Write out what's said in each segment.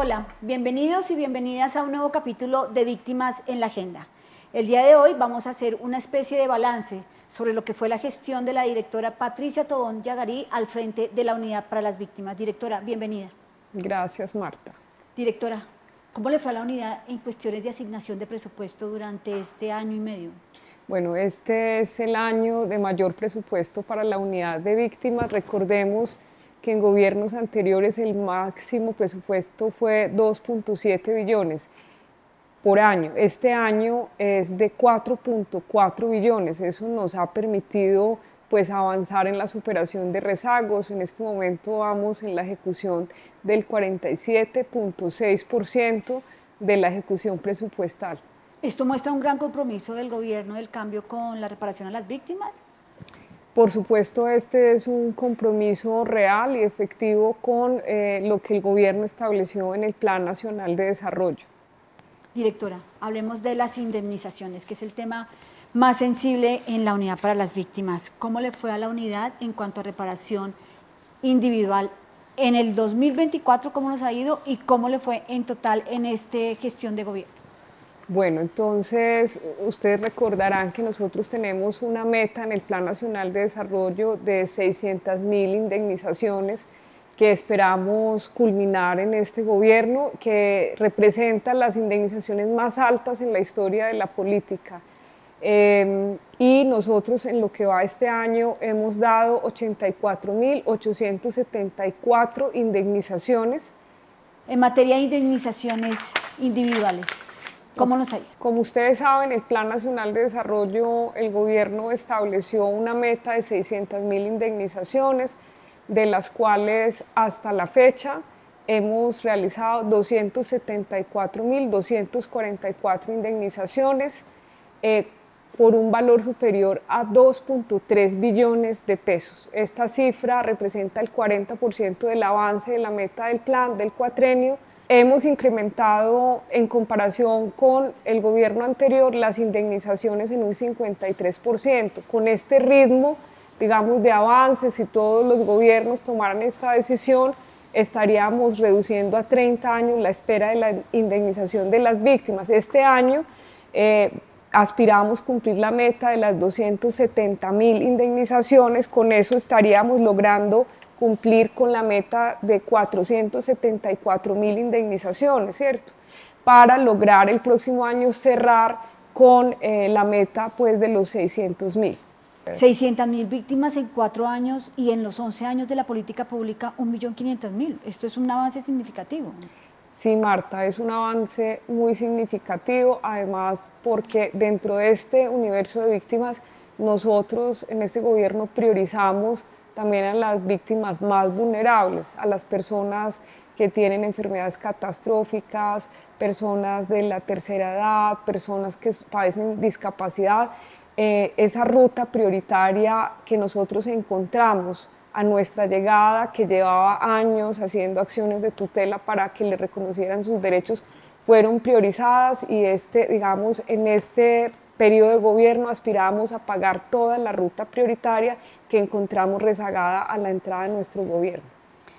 Hola, bienvenidos y bienvenidas a un nuevo capítulo de Víctimas en la Agenda. El día de hoy vamos a hacer una especie de balance sobre lo que fue la gestión de la directora Patricia Tobón Yagarí al frente de la Unidad para las Víctimas. Directora, bienvenida. Gracias, Marta. Directora, ¿cómo le fue a la unidad en cuestiones de asignación de presupuesto durante este año y medio? Bueno, este es el año de mayor presupuesto para la unidad de víctimas. Recordemos que en gobiernos anteriores el máximo presupuesto fue 2.7 billones por año. Este año es de 4.4 billones. Eso nos ha permitido pues avanzar en la superación de rezagos. En este momento vamos en la ejecución del 47.6% de la ejecución presupuestal. ¿Esto muestra un gran compromiso del gobierno del cambio con la reparación a las víctimas? Por supuesto, este es un compromiso real y efectivo con lo que el gobierno estableció en el Plan Nacional de Desarrollo. Directora, hablemos de las indemnizaciones, que es el tema más sensible en la unidad para las víctimas. ¿Cómo le fue a la unidad en cuanto a reparación individual en el 2024? ¿Cómo nos ha ido y cómo le fue en total en esta gestión de gobierno? Bueno, entonces ustedes recordarán que nosotros tenemos una meta en el Plan Nacional de Desarrollo de 600.000 indemnizaciones que esperamos culminar en este gobierno, que representa las indemnizaciones más altas en la historia de la política. Y nosotros en lo que va este año hemos dado 84.874 indemnizaciones. En materia de indemnizaciones individuales, ¿cómo nos ha ido? Como ustedes saben, el Plan Nacional de Desarrollo, el gobierno estableció una meta de 600.000 indemnizaciones, de las cuales hasta la fecha hemos realizado 274.244 indemnizaciones por un valor superior a 2.3 billones de pesos. Esta cifra representa el 40% del avance de la meta del plan del cuatrenio. Hemos incrementado en comparación con el gobierno anterior las indemnizaciones en un 53%. Con este ritmo, digamos, de avances, si todos los gobiernos tomaran esta decisión, estaríamos reduciendo a 30 años la espera de la indemnización de las víctimas. Este año aspiramos cumplir la meta de las 270.000 indemnizaciones, con eso estaríamos logrando cumplir con la meta de 474.000 indemnizaciones, ¿cierto? Para lograr el próximo año cerrar con la meta pues, de los 600.000. 600.000 víctimas en 4 años y en los 11 años de la política pública 1.500.000. Esto es un avance significativo. Sí, Marta, es un avance muy significativo, además porque dentro de este universo de víctimas nosotros en este gobierno priorizamos también a las víctimas más vulnerables, a las personas que tienen enfermedades catastróficas, personas de la tercera edad, personas que padecen discapacidad. Esa ruta prioritaria que nosotros encontramos a nuestra llegada, que llevaba años haciendo acciones de tutela para que le reconocieran sus derechos, fueron priorizadas y digamos, en este periodo de gobierno aspiramos a pagar toda la ruta prioritaria que encontramos rezagada a la entrada de nuestro gobierno.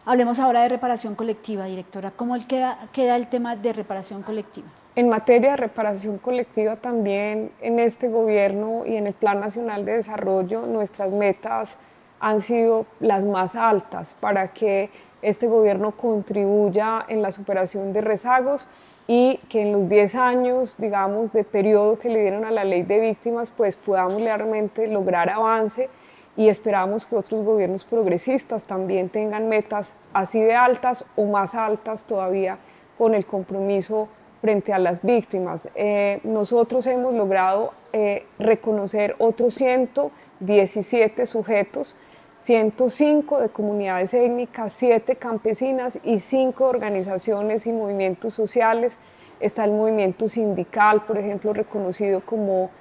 Hablemos ahora de reparación colectiva, directora. ¿Cómo queda el tema de reparación colectiva? En materia de reparación colectiva también en este gobierno y en el Plan Nacional de Desarrollo nuestras metas han sido las más altas para que este gobierno contribuya en la superación de rezagos y que en los 10 años, digamos, de periodo que le dieron a la ley de víctimas, pues podamos realmente lograr avance y esperamos que otros gobiernos progresistas también tengan metas así de altas o más altas todavía con el compromiso frente a las víctimas. Nosotros hemos logrado reconocer otros 117 sujetos, 105 de comunidades étnicas, 7 campesinas y 5 organizaciones y movimientos sociales. Está el movimiento sindical, por ejemplo, reconocido como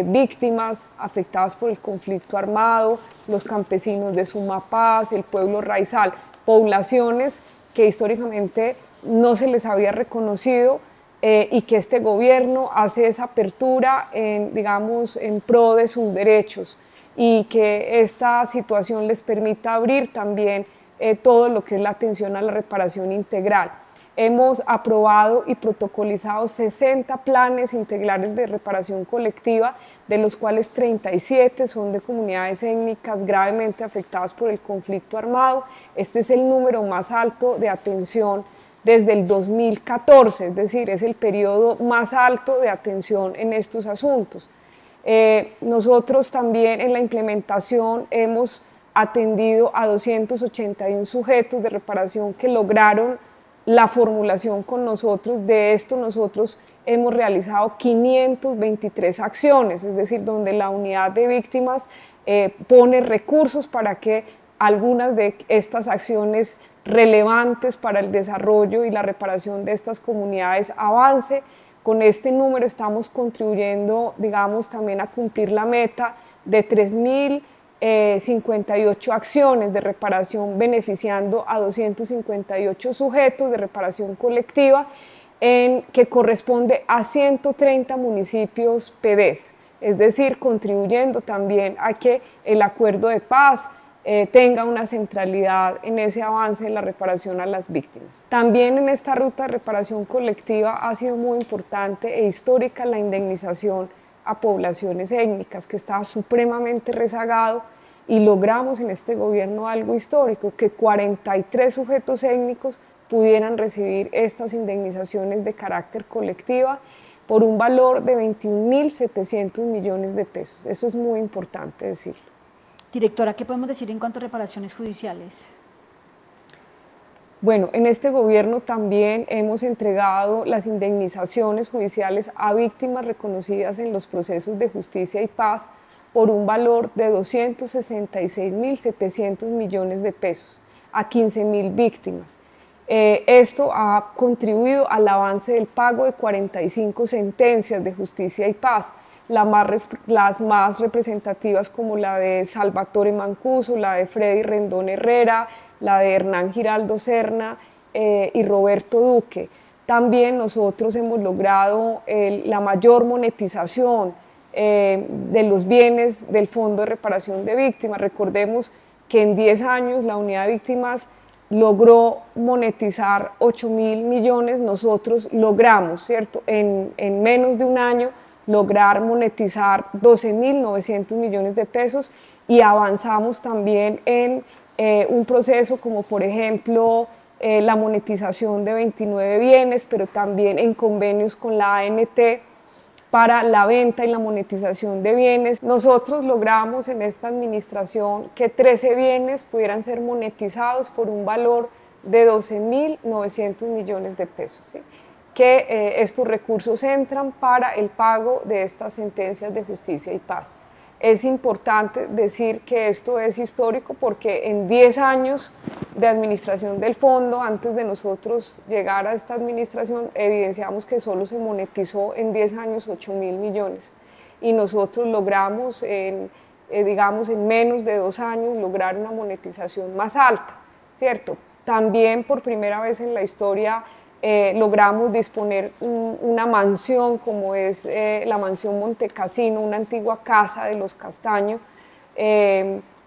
víctimas afectadas por el conflicto armado, los campesinos de Sumapaz, el pueblo raizal, poblaciones que históricamente no se les había reconocido y que este gobierno hace esa apertura digamos, en pro de sus derechos y que esta situación les permita abrir también todo lo que es la atención a la reparación integral. hemos aprobado y protocolizado 60 planes integrales de reparación colectiva, de los cuales 37 son de comunidades étnicas gravemente afectadas por el conflicto armado. Este es el número más alto de atención desde el 2014, es decir, es el periodo más alto de atención en estos asuntos. Nosotros también en la implementación hemos atendido a 281 sujetos de reparación que lograron la formulación con nosotros. De esto nosotros hemos realizado 523 acciones, es decir, donde la unidad de víctimas pone recursos para que algunas de estas acciones relevantes para el desarrollo y la reparación de estas comunidades avance. Con este número estamos contribuyendo, digamos, también a cumplir la meta de 3.058 acciones de reparación, beneficiando a 258 sujetos de reparación colectiva, que corresponde a 130 municipios PEDED, es decir, contribuyendo también a que el acuerdo de paz tenga una centralidad en ese avance de la reparación a las víctimas. También en esta ruta de reparación colectiva ha sido muy importante e histórica la indemnización a poblaciones étnicas, que estaba supremamente rezagado, y logramos en este gobierno algo histórico, que 43 sujetos étnicos pudieran recibir estas indemnizaciones de carácter colectiva por un valor de 21.700 millones de pesos. Eso es muy importante decirlo. Directora, ¿qué podemos decir en cuanto a reparaciones judiciales? Bueno, en este gobierno también hemos entregado las indemnizaciones judiciales a víctimas reconocidas en los procesos de justicia y paz por un valor de 266.700 millones de pesos a 15.000 víctimas. Esto ha contribuido al avance del pago de 45 sentencias de justicia y paz, las más representativas como la de Salvatore Mancuso, la de Freddy Rendón Herrera, la de Hernán Giraldo Serna y Roberto Duque. También nosotros hemos logrado la mayor monetización de los bienes del Fondo de Reparación de Víctimas. Recordemos que en 10 años la unidad de víctimas logró monetizar 8.000 millones, nosotros logramos, ¿cierto?, en menos de un año lograr monetizar 12.900 millones de pesos, y avanzamos también en un proceso como por ejemplo la monetización de 29 bienes, pero también en convenios con la ANT para la venta y la monetización de bienes. Nosotros logramos en esta administración que 13 bienes pudieran ser monetizados por un valor de 12.900 millones de pesos, ¿sí?, que estos recursos entran para el pago de estas sentencias de justicia y paz. Es importante decir que esto es histórico porque en 10 años de administración del fondo, antes de nosotros llegar a esta administración, evidenciamos que solo se monetizó en 10 años 8.000 millones, y nosotros logramos, digamos, en menos de 2 años, lograr una monetización más alta, ¿cierto? También por primera vez en la historia logramos disponer una mansión como es la mansión Montecasino, una antigua casa de los Castaño,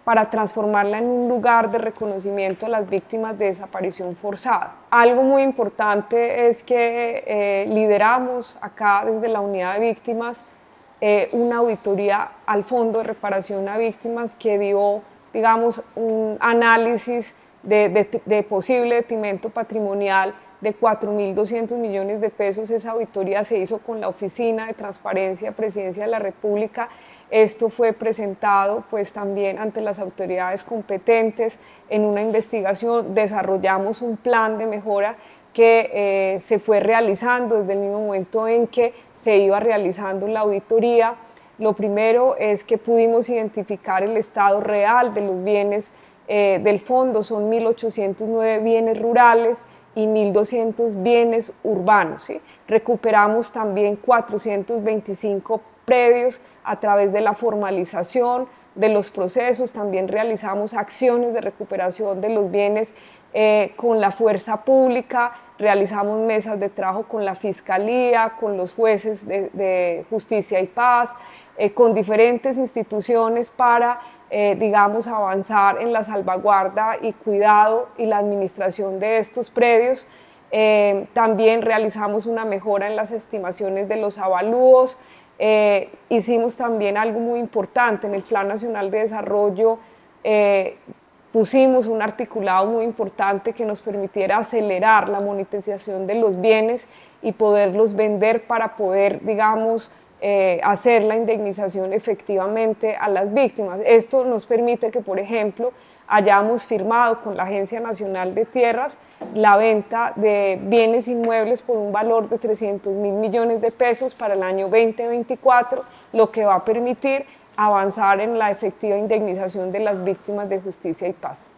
para transformarla en un lugar de reconocimiento a las víctimas de desaparición forzada. Algo muy importante es que lideramos acá desde la unidad de víctimas una auditoría al Fondo de Reparación a Víctimas que dio, digamos, un análisis de posible detrimento patrimonial de 4.200 millones de pesos. Esa auditoría se hizo con la Oficina de Transparencia Presidencia de la República. Esto fue presentado pues también ante las autoridades competentes en una investigación. Desarrollamos un plan de mejora que se fue realizando desde el mismo momento en que se iba realizando la auditoría. Lo primero es que pudimos identificar el estado real de los bienes del fondo. Son 1.809 bienes rurales y 1.200 bienes urbanos, ¿sí? Recuperamos también 425 predios a través de la formalización de los procesos. También realizamos acciones de recuperación de los bienes con la fuerza pública, realizamos mesas de trabajo con la Fiscalía, con los jueces de Justicia y Paz, con diferentes instituciones para digamos, avanzar en la salvaguarda y cuidado y la administración de estos predios. También realizamos una mejora en las estimaciones de los avalúos. Hicimos también algo muy importante en el Plan Nacional de Desarrollo. Pusimos un articulado muy importante que nos permitiera acelerar la monetización de los bienes y poderlos vender para poder, digamos, hacer la indemnización efectivamente a las víctimas. Esto nos permite que, por ejemplo, hayamos firmado con la Agencia Nacional de Tierras la venta de bienes inmuebles por un valor de 300.000 millones de pesos para el año 2024, lo que va a permitir avanzar en la efectiva indemnización de las víctimas de justicia y paz.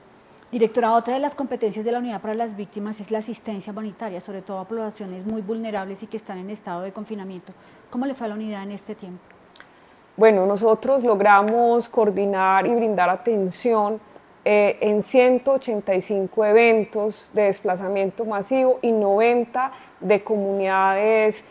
Directora, otra de las competencias de la Unidad para las Víctimas es la asistencia humanitaria, sobre todo a poblaciones muy vulnerables y que están en estado de confinamiento. ¿Cómo le fue a la unidad en este tiempo? Bueno, nosotros logramos coordinar y brindar atención en 185 eventos de desplazamiento masivo y 90 de comunidades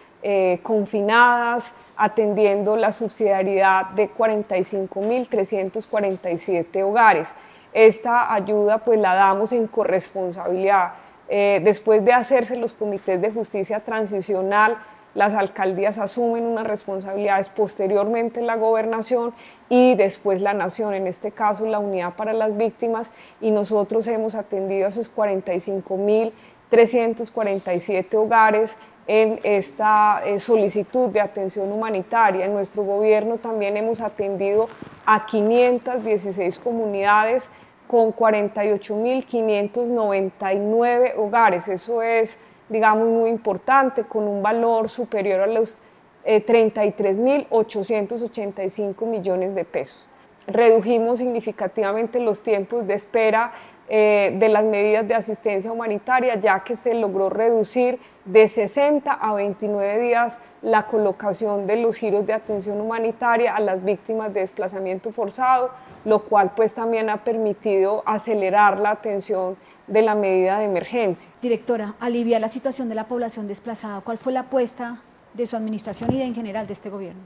confinadas, atendiendo la subsidiariedad de 45.347 hogares. Esta ayuda pues la damos en corresponsabilidad. Después de hacerse los comités de justicia transicional, las alcaldías asumen unas responsabilidades, posteriormente la gobernación y después la nación, en este caso la Unidad para las Víctimas, y nosotros hemos atendido a esos 45.347 hogares en esta solicitud de atención humanitaria. En nuestro gobierno también hemos atendido a 516 comunidades con 48.599 hogares. Eso es, digamos, muy importante, con un valor superior a los 33.885 millones de pesos. Redujimos significativamente los tiempos de espera de las medidas de asistencia humanitaria, ya que se logró reducir de 60 a 29 días la colocación de los giros de atención humanitaria a las víctimas de desplazamiento forzado, lo cual pues también ha permitido acelerar la atención de la medida de emergencia. Directora, aliviar la situación de la población desplazada, ¿cuál fue la apuesta de su administración y en general de este gobierno?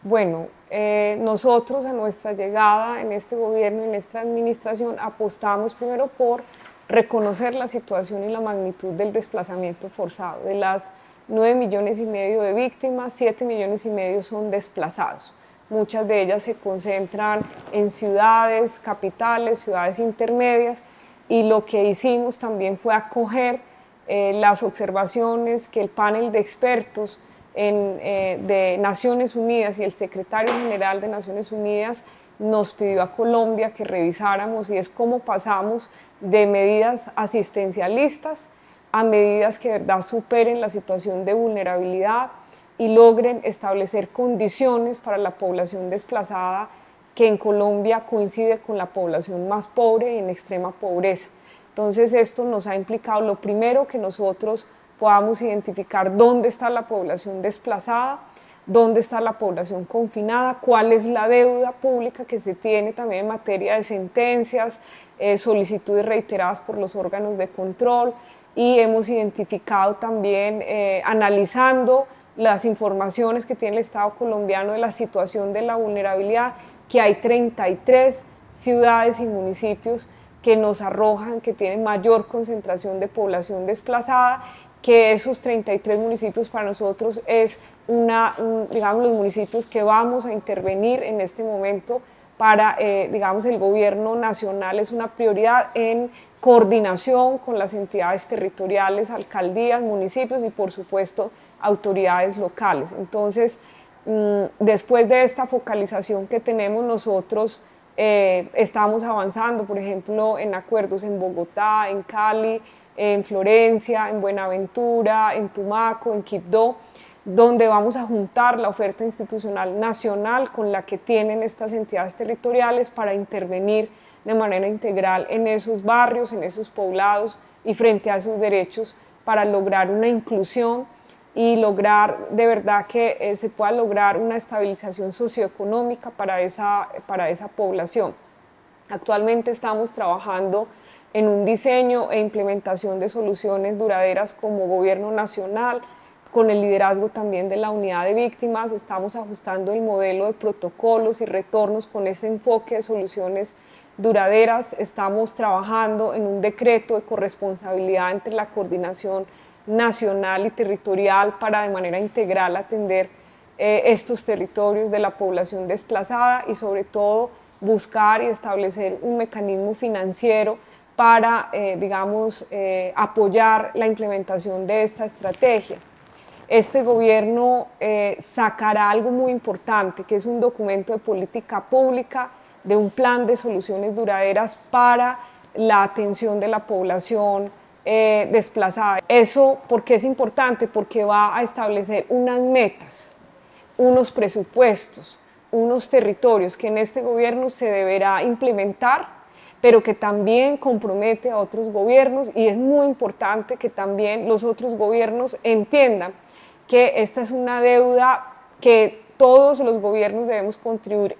Bueno, nosotros a nuestra llegada en este gobierno, en esta administración, apostamos primero por reconocer la situación y la magnitud del desplazamiento forzado. De las 9,5 millones de víctimas, 7,5 millones son desplazados. Muchas de ellas se concentran en ciudades capitales, ciudades intermedias, y lo que hicimos también fue acoger las observaciones que el panel de expertos de Naciones Unidas y el secretario general de Naciones Unidas nos pidió a Colombia que revisáramos, y es cómo pasamos de medidas asistencialistas a medidas que de verdad superen la situación de vulnerabilidad y logren establecer condiciones para la población desplazada, que en Colombia coincide con la población más pobre y en extrema pobreza. Entonces esto nos ha implicado, lo primero, que nosotros podamos identificar dónde está la población desplazada, dónde está la población confinada, cuál es la deuda pública que se tiene también en materia de sentencias, solicitudes reiteradas por los órganos de control, y hemos identificado también, analizando las informaciones que tiene el Estado colombiano de la situación de la vulnerabilidad, que hay 33 ciudades y municipios que nos arrojan que tienen mayor concentración de población desplazada, que esos 33 municipios para nosotros es digamos, los municipios que vamos a intervenir en este momento para, digamos, el gobierno nacional es una prioridad en coordinación con las entidades territoriales, alcaldías, municipios y por supuesto autoridades locales. Entonces, después de esta focalización que tenemos nosotros, estamos avanzando, por ejemplo, en acuerdos en Bogotá, en Cali, en Florencia, en Buenaventura, en Tumaco, en Quibdó, donde vamos a juntar la oferta institucional nacional con la que tienen estas entidades territoriales para intervenir de manera integral en esos barrios, en esos poblados y frente a esos derechos, para lograr una inclusión y lograr de verdad que se pueda lograr una estabilización socioeconómica para esa población. Actualmente estamos trabajando en un diseño e implementación de soluciones duraderas como gobierno nacional, con el liderazgo también de la unidad de víctimas. Estamos ajustando el modelo de protocolos y retornos con ese enfoque de soluciones duraderas. Estamos trabajando en un decreto de corresponsabilidad entre la coordinación nacional y territorial para de manera integral atender estos territorios de la población desplazada y sobre todo buscar y establecer un mecanismo financiero para, apoyar la implementación de esta estrategia. Este gobierno sacará algo muy importante, que es un documento de política pública, de un plan de soluciones duraderas para la atención de la población desplazada. Eso, ¿por qué es importante? Porque va a establecer unas metas, unos presupuestos, unos territorios que en este gobierno se deberá implementar, pero que también compromete a otros gobiernos, y es muy importante que también los otros gobiernos entiendan que esta es una deuda que todos los gobiernos debemos contribuir.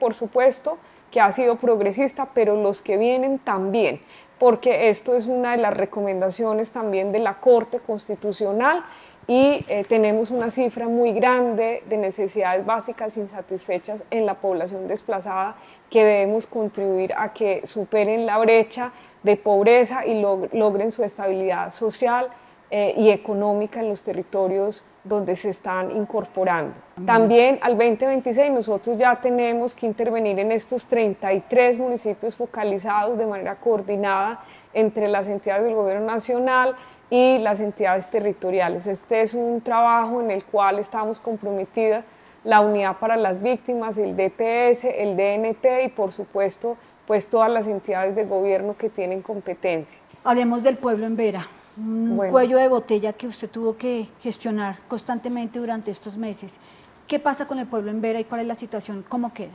Por supuesto, que ha sido progresista, pero los que vienen también, porque esto es una de las recomendaciones también de la Corte Constitucional, y tenemos una cifra muy grande de necesidades básicas insatisfechas en la población desplazada que debemos contribuir a que superen la brecha de pobreza y logren su estabilidad social y económica en los territorios donde se están incorporando. También al 2026 nosotros ya tenemos que intervenir en estos 33 municipios focalizados de manera coordinada entre las entidades del gobierno nacional y las entidades territoriales. Este es un trabajo en el cual estamos comprometidas la Unidad para las Víctimas, el DPS, el DNP y por supuesto pues todas las entidades de gobierno que tienen competencia. Hablemos del pueblo en Vera, un cuello de botella que usted tuvo que gestionar constantemente durante estos meses. ¿Qué pasa con el pueblo en Vera y cuál es la situación? ¿Cómo queda?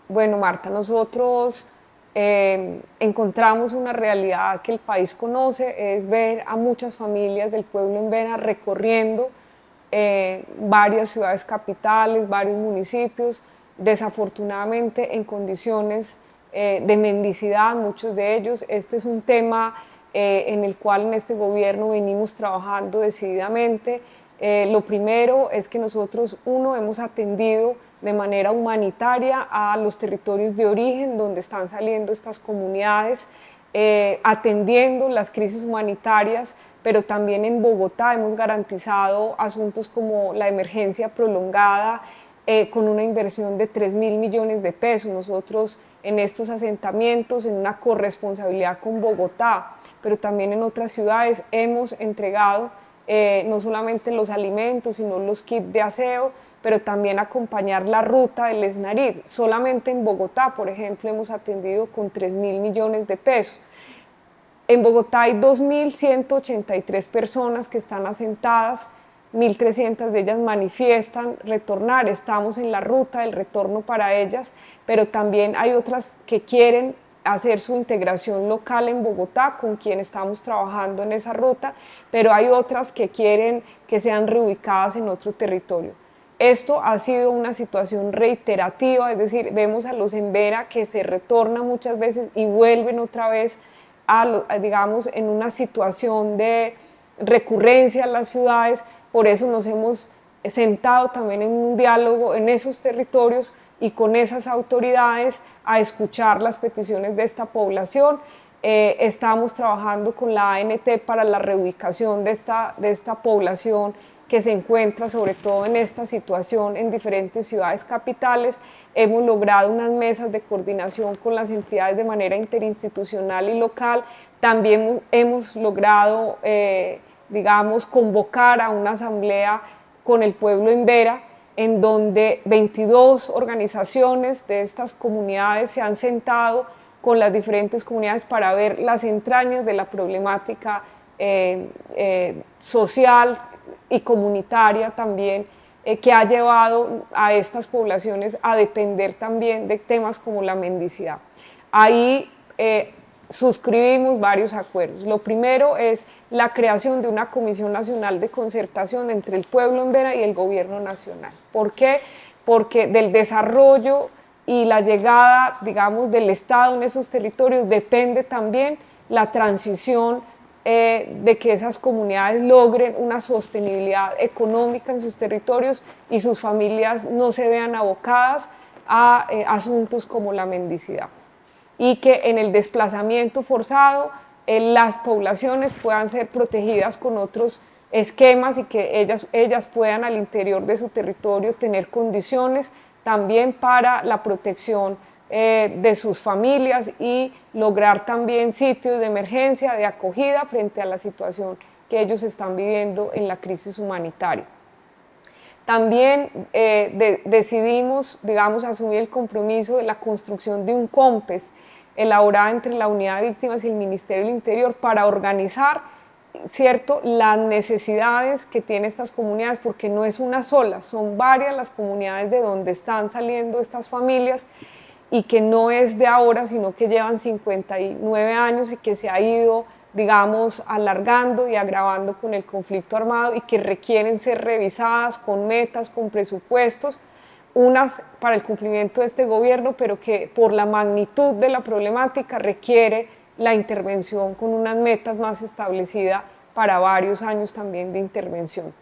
Bueno, Marta, nosotros encontramos una realidad que el país conoce, es ver a muchas familias del pueblo en Vera recorriendo varias ciudades capitales, varios municipios, desafortunadamente en condiciones de mendicidad, muchos de ellos. Este es un tema en el cual en este gobierno venimos trabajando decididamente. Lo primero es que nosotros, hemos atendido de manera humanitaria a los territorios de origen donde están saliendo estas comunidades, atendiendo las crisis humanitarias, pero también en Bogotá hemos garantizado asuntos como la emergencia prolongada con una inversión de 3.000 millones de pesos. Nosotros en estos asentamientos, en una corresponsabilidad con Bogotá, pero también en otras ciudades hemos entregado no solamente los alimentos, sino los kits de aseo, pero también acompañar la ruta del Esnarit. Solamente en Bogotá, por ejemplo, hemos atendido con 3.000 millones de pesos. En Bogotá hay 2.183 personas que están asentadas, 1.300 de ellas manifiestan retornar, estamos en la ruta del retorno para ellas, pero también hay otras que quieren hacer su integración local en Bogotá, con quien estamos trabajando en esa ruta, pero hay otras que quieren que sean reubicadas en otro territorio. Esto ha sido una situación reiterativa, es decir, vemos a los en Vera que se retornan muchas veces y vuelven otra vez digamos, en una situación de recurrencia a las ciudades. Por eso nos hemos sentado también en un diálogo en esos territorios y con esas autoridades a escuchar las peticiones de esta población. Estamos trabajando con la ANT para la reubicación de esta población que se encuentra sobre todo en esta situación en diferentes ciudades capitales. Hemos logrado unas mesas de coordinación con las entidades de manera interinstitucional y local. También hemos logrado, convocar a una asamblea con el pueblo en Vera, en donde 22 organizaciones de estas comunidades se han sentado con las diferentes comunidades para ver las entrañas de la problemática social y comunitaria también, que ha llevado a estas poblaciones a depender también de temas como la mendicidad. Ahí suscribimos varios acuerdos. Lo primero es la creación de una Comisión Nacional de Concertación entre el pueblo en Vera y el gobierno nacional. ¿Por qué? Porque del desarrollo y la llegada, digamos, del Estado en esos territorios depende también la transición de que esas comunidades logren una sostenibilidad económica en sus territorios y sus familias no se vean abocadas a asuntos como la mendicidad. Y que en el desplazamiento forzado las poblaciones puedan ser protegidas con otros esquemas y que ellas puedan al interior de su territorio tener condiciones también para la protección de sus familias y lograr también sitios de emergencia, de acogida frente a la situación que ellos están viviendo en la crisis humanitaria. También decidimos, digamos, asumir el compromiso de la construcción de un COMPES elaborado entre la Unidad de Víctimas y el Ministerio del Interior para organizar, ¿cierto?, las necesidades que tienen estas comunidades, porque no es una sola, son varias las comunidades de donde están saliendo estas familias y que no es de ahora, sino que llevan 59 años y que se ha ido, digamos, alargando y agravando con el conflicto armado y que requieren ser revisadas con metas, con presupuestos, unas para el cumplimiento de este gobierno, pero que por la magnitud de la problemática requiere la intervención con unas metas más establecidas para varios años también de intervención.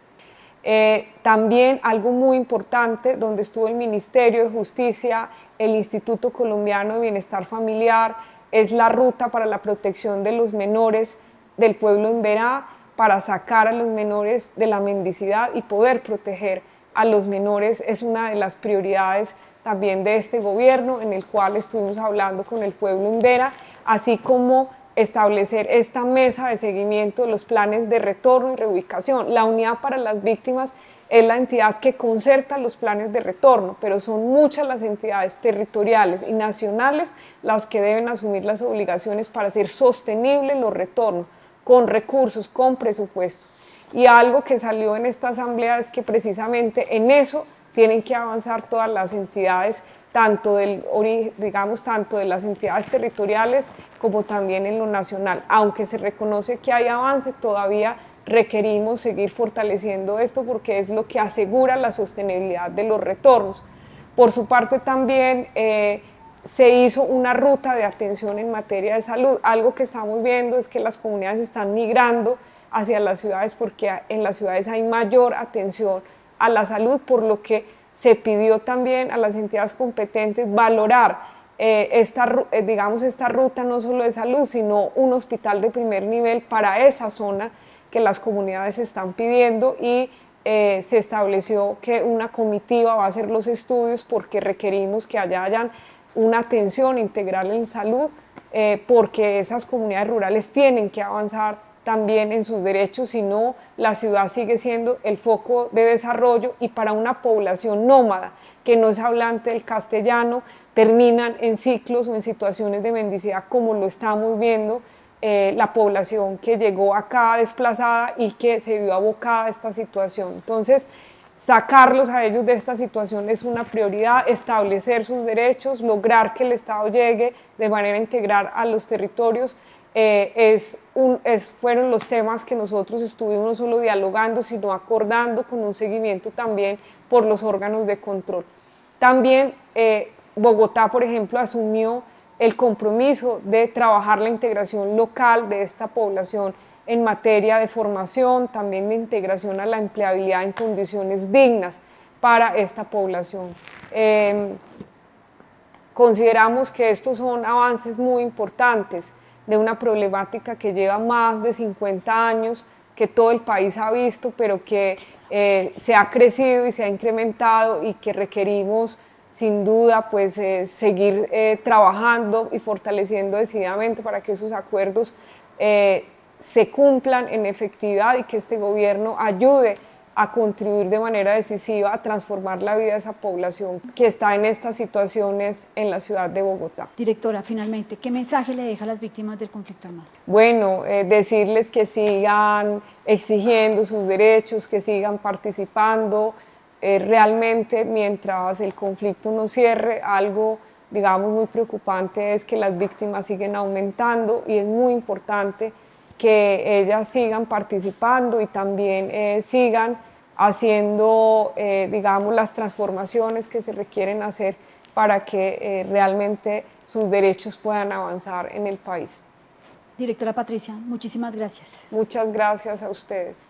También algo muy importante, donde estuvo el Ministerio de Justicia, el Instituto Colombiano de Bienestar Familiar, es la ruta para la protección de los menores del pueblo Emberá, para sacar a los menores de la mendicidad y poder proteger a los menores. Es una de las prioridades también de este gobierno, en el cual estuvimos hablando con el pueblo Emberá, así como establecer esta mesa de seguimiento de los planes de retorno y reubicación. La Unidad para las Víctimas es la entidad que concerta los planes de retorno, pero son muchas las entidades territoriales y nacionales las que deben asumir las obligaciones para hacer sostenibles los retornos, con recursos, con presupuesto. Y algo que salió en esta asamblea es que precisamente en eso tienen que avanzar todas las entidades, tanto tanto de las entidades territoriales como también en lo nacional. Aunque se reconoce que hay avance, todavía requerimos seguir fortaleciendo esto porque es lo que asegura la sostenibilidad de los retornos. Por su parte también se hizo una ruta de atención en materia de salud. Algo que estamos viendo es que las comunidades están migrando hacia las ciudades porque en las ciudades hay mayor atención a la salud, por lo que se pidió también a las entidades competentes valorar esta ruta no solo de salud, sino un hospital de primer nivel para esa zona que las comunidades están pidiendo, y se estableció que una comitiva va a hacer los estudios porque requerimos que hayan una atención integral en salud, porque esas comunidades rurales tienen que avanzar también en sus derechos, si no la ciudad sigue siendo el foco de desarrollo, y para una población nómada que no es hablante del castellano, terminan en ciclos o en situaciones de mendicidad como lo estamos viendo, la población que llegó acá desplazada y que se vio abocada a esta situación. Entonces, sacarlos a ellos de esta situación es una prioridad, establecer sus derechos, lograr que el Estado llegue de manera integral a los territorios. Fueron los temas que nosotros estuvimos no solo dialogando, sino acordando, con un seguimiento también por los órganos de control. También Bogotá, por ejemplo, asumió el compromiso de trabajar la integración local de esta población en materia de formación, también de integración a la empleabilidad en condiciones dignas para esta población. Consideramos que estos son avances muy importantes de una problemática que lleva más de 50 años, que todo el país ha visto, pero que se ha crecido y se ha incrementado, y que requerimos sin duda pues seguir trabajando y fortaleciendo decididamente para que esos acuerdos se cumplan en efectividad, y que este gobierno ayude a contribuir de manera decisiva a transformar la vida de esa población que está en estas situaciones en la ciudad de Bogotá. Directora, finalmente, ¿qué mensaje le deja a las víctimas del conflicto armado? Bueno, decirles que sigan exigiendo sus derechos, que sigan participando. Realmente, mientras el conflicto no cierre, algo, digamos, muy preocupante es que las víctimas siguen aumentando, y es muy importante que ellas sigan participando y también sigan haciendo, digamos, las transformaciones que se requieren hacer para que realmente sus derechos puedan avanzar en el país. Directora Patricia, muchísimas gracias. Muchas gracias a ustedes.